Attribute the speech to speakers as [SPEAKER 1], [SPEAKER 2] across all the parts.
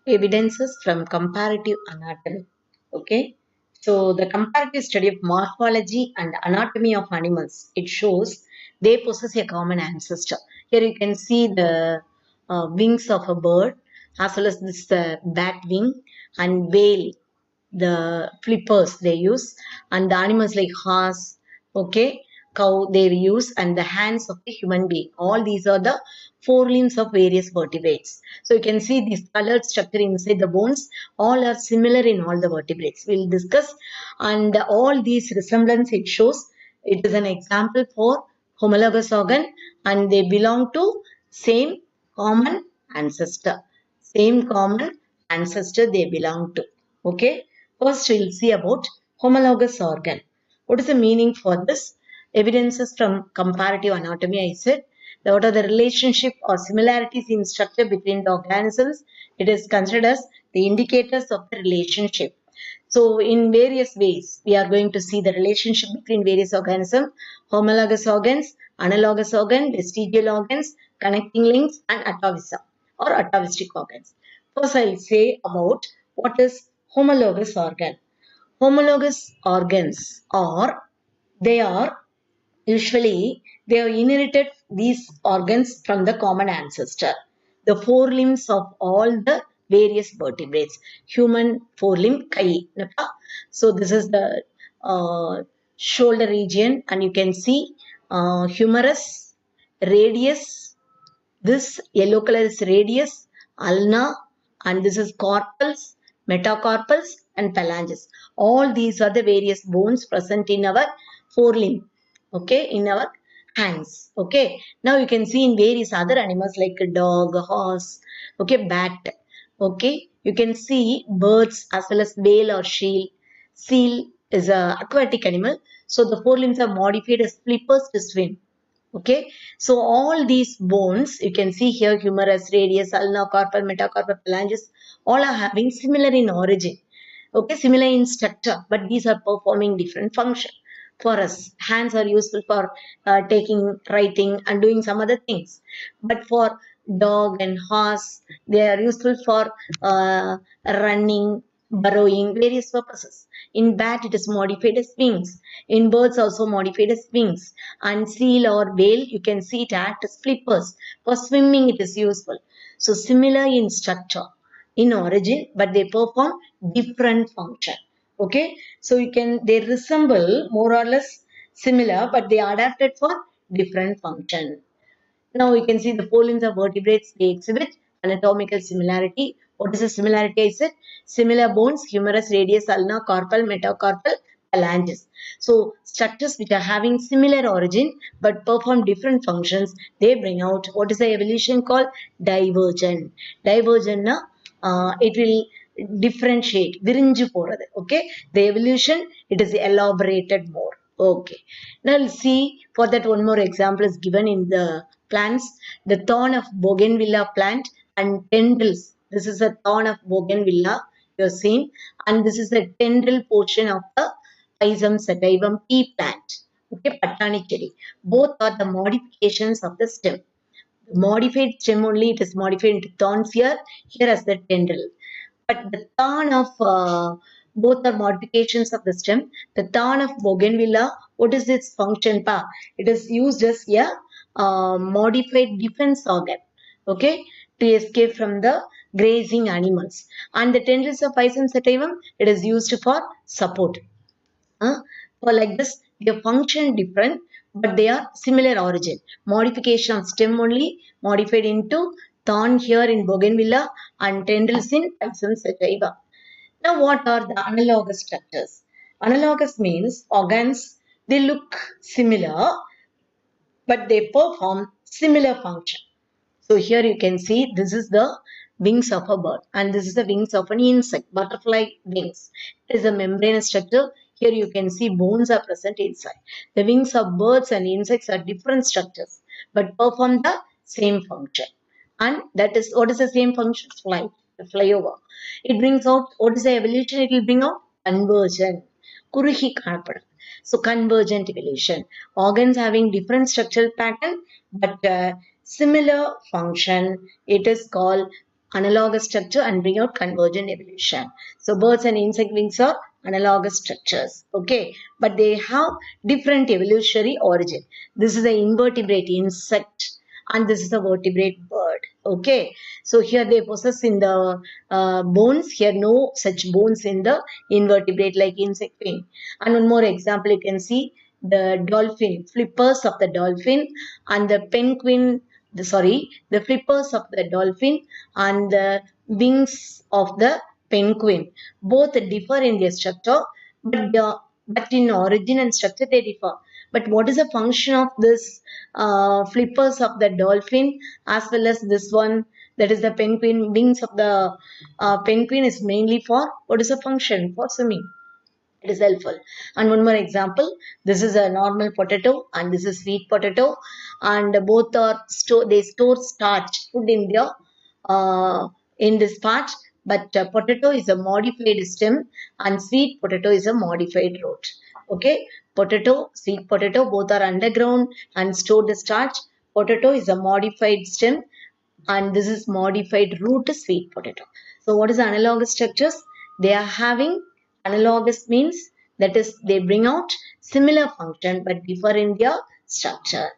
[SPEAKER 1] Evidences from comparative anatomy. Okay, so the comparative study of morphology and anatomy of animals, it shows they possess a common ancestor. Here you can see the wings of a bird, as well as this bat wing and whale, the flippers they use, and the animals like horse, okay, cow they use, and the hands of the human being. All these are the forelimbs of various vertebrates. So you can see this colored structure inside the bones. All are similar in all the vertebrates. We'll discuss, and all these resemblance it shows. It is an example for homologous organ, and they belong to same common ancestor. Same common ancestor they belong to. Okay. First, we'll see about homologous organ. What is the meaning for this? Evidences from comparative anatomy, I said. What are the relationship or similarities in structure between the organisms? It is considered as the indicators of the relationship. So, in various ways, we are going to see the relationship between various organisms, homologous organs, analogous organ, vestigial organs, connecting links, and atavism or atavistic organs. First, I'll say about what is homologous organ. Homologous organs are they are usually they have inherited these organs from the common ancestor. The forelimbs of all the various vertebrates. Human forelimb kai. So this is the shoulder region, and you can see humerus, radius, this yellow color is radius, ulna, and this is carpals, metacarpals, and phalanges. All these are the various bones present in our forelimb, okay, in our hands. Okay. Now you can see in various other animals like a dog, a horse, okay, bat. Okay. You can see birds as well as whale or seal. Seal is a aquatic animal. So the forelimbs are modified as flippers to swim. Okay, so all these bones, you can see here humerus, radius, ulna, carpal, metacarpal, phalanges, all are having similar in origin. Okay, similar in structure, but these are performing different function. For us, hands are useful for taking, writing, and doing some other things. But for dog and horse, they are useful for running, burrowing, various purposes. In bat, it is modified as wings. In birds, also modified as wings. And seal or whale, you can see it act as flippers. For swimming, it is useful. So similar in structure, in origin, but they perform different function. Okay, so you can they resemble more or less similar, but they are adapted for different function. Now you can see the forelimbs of vertebrates, they exhibit anatomical similarity. What is the similarity? I said similar bones, humerus, radius, ulna, carpal, metacarpal, phalanges. So structures which are having similar origin but perform different functions, they bring out what is the evolution called divergent. Divergent, it will differentiate. விரிஞ்சு போறது. Okay. The evolution, it is elaborated more. Okay. Now let's see, for that one more example is given in the plants. The thorn of bougainvillea plant and tendrils. This is a thorn of bougainvillea you have seen, and this is the tendril portion of the Pisum sativum pea plant. Okay, patani chedi. Both are the modifications of the stem. Modified stem only, it is modified into thorns here, here as the tendril. But the thorn of both are modifications of the stem. The thorn of bougainvillea, what is its function? Pa? It is used as a modified defense organ, okay, to escape from the grazing animals. And the tendrils of Pisum sativum, it is used for support. So like this, they function different, but they are similar origin. Modification of stem only, modified into thorn here in bougainvillea and tendrils in Pisum sativa. Now, what are the analogous structures? Analogous means organs, they look similar, but they perform similar function. So here you can see this is the wings of a bird, and this is the wings of an insect, butterfly wings. It is a membranous structure. Here you can see bones are present inside. The wings of birds and insects are different structures, but perform the same function. And that is, what is the same function? Flight, the flyover. It brings out, what is the evolution? It will bring out conversion. குறுகி காணப்படும். So convergent evolution. Organs having different structural pattern but similar function. It is called analogous structure and bring out convergent evolution. So birds and insect wings are analogous structures, okay, but they have different evolutionary origin. This is an invertebrate insect and this is a vertebrate bird, okay. So here they possess in the bones, here no such bones in the invertebrate like insect wing. And one more example, you can see the dolphin, flippers of the dolphin and the penguin, the flippers of the dolphin and the wings of the penguin. Both differ in their structure, but in origin and structure they differ. But what is the function of this flippers of the dolphin as well as this one, that is the penguin wings of the penguin, is mainly for what is the function? For swimming. It is helpful. And one more example, this is a normal potato and this is sweet potato, and both are they store starch food in their uh, in this part, but potato is a modified stem and sweet potato is a modified root, okay. Potato, sweet potato, both are underground and store the starch. Potato is a modified stem and this is modified root sweet potato. So what is the analogous structures? They are having analogous means that is they bring out similar function but differ in their structure.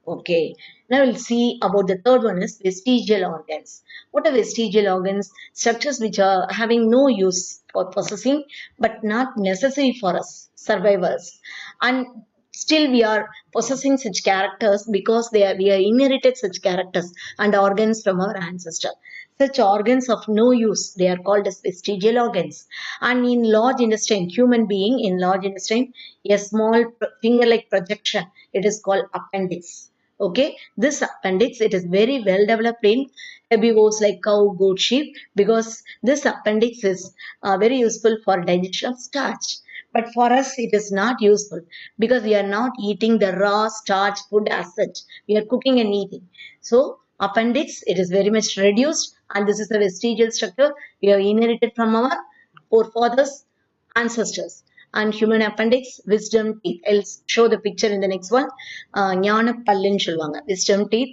[SPEAKER 1] Okay. Now we'll see about the third one is vestigial organs. What are vestigial organs? Structures which are having no use for processing but not necessary for us survivors. And still we are possessing such characters because we are inherited such characters and organs from our ancestor. Such organs of no use, they are called as vestigial organs. And in large intestine, human being in large intestine, a small finger-like projection, it is called appendix. Okay, this appendix, it is very well developed in herbivores like cow, goat, sheep, because this appendix is very useful for digestion of starch. But for us, it is not useful because we are not eating the raw starch food as such. We are cooking and eating. So appendix, it is very much reduced, and this is the vestigial structure we have inherited from our forefathers, ancestors. And human appendix, wisdom teeth. I'll show the picture in the next one. ஞான பல்லுன்னு சொல்லுவாங்க. Wisdom teeth.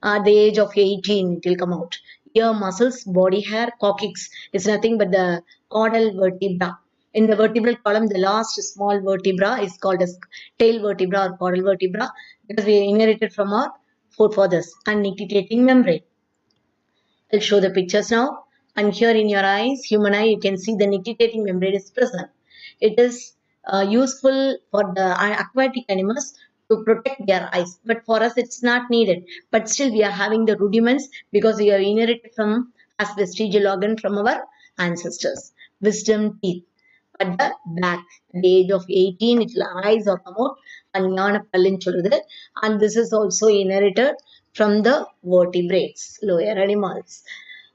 [SPEAKER 1] At the age of 18, it will come out. Ear muscles, body hair, coccyx is nothing but the caudal vertebra. In the vertebral column, the last small vertebra is called as tail vertebra or caudal vertebra because we inherited from our forefathers. And nictitating membrane. I'll show the pictures now. And here in your eyes, human eye, you can see the nictitating membrane is present. It is useful for the aquatic animals to protect their eyes. But for us, it's not needed. But still, we are having the rudiments because we are inherited from as vestigial organ from our ancestors. Wisdom teeth at the back. At the age of 18, it will arise or come out and ஞான பல்லுன்னு சொல்லுது. And this is also inherited from the vertebrates, lower animals.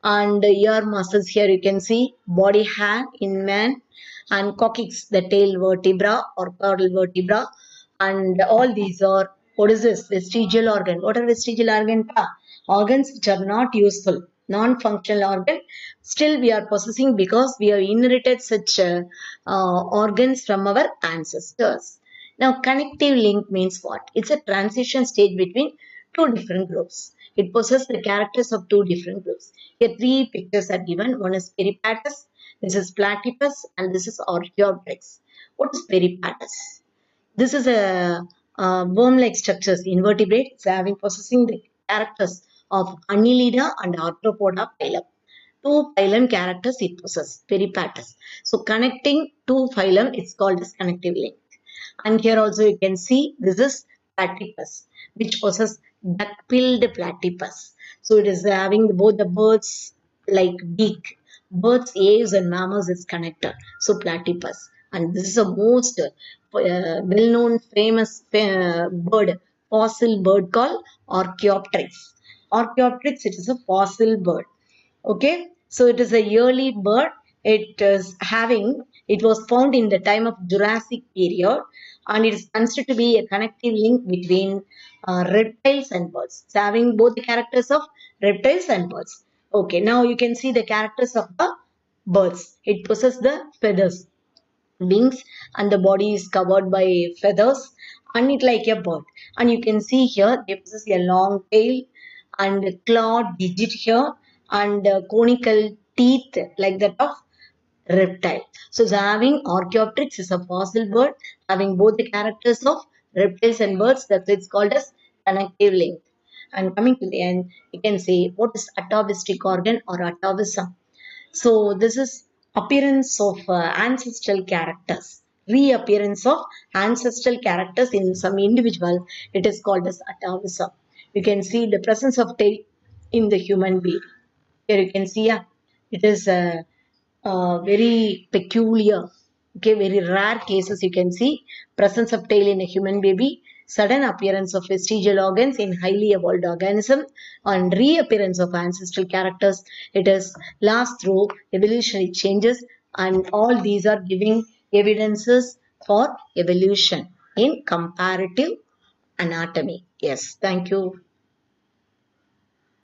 [SPEAKER 1] And ear muscles, here you can see body hair in man and coccyx, the tail vertebra or caudal vertebra. And all these are, what is this? Vestigial organ. What are vestigial organ? Organs which are not useful, non-functional organ. Still we are possessing because we have inherited such organs from our ancestors. Now, connective link means what? It's a transition stage between two different groups. It possesses the characters of two different groups. Here, three pictures are given. One is peripatus, this is platypus, and this is Archaeopteryx. What is peripatus? This is a worm-like structures, invertebrate. It's having possessing the characters of Annelida and Arthropoda phylum. Two phylum characters it possesses, peripatus. So connecting two phylum, it's called as connective link. And here also you can see this is platypus, which possesses duck-billed platypus. So it is having both the birds like beak. Birds, aves, and mammals is connected. So platypus. And this is the most well-known famous bird, fossil bird called Archaeopteryx. Archaeopteryx, it is a fossil bird. Okay, so it is a yearly bird. It was found in the time of Jurassic period, and it is considered to be a connective link between reptiles and birds. It's having both the characters of reptiles and birds. Okay, now you can see the characters of the birds. It possesses the feathers, wings, and the body is covered by feathers and it like a bird. And you can see here they possess a long tail and clawed digit here, and conical teeth like that of reptile. So having Archaeopteryx is a fossil bird having both the characters of reptiles and birds. That's why it's called as connective link. And coming to the end, you can say what is atavistic organ or atavism. So this is appearance of ancestral characters, reappearance of ancestral characters in some individual. It is called as atavism. You can see the presence of tail in the human being. Here you can see, yeah, it is very peculiar. Okay, very rare cases you can see presence of tail in a human baby, sudden appearance of vestigial organs in highly evolved organism, and reappearance of ancestral characters. It is last through evolutionary changes, and all these are giving evidences for evolution in comparative anatomy. Yes, thank you.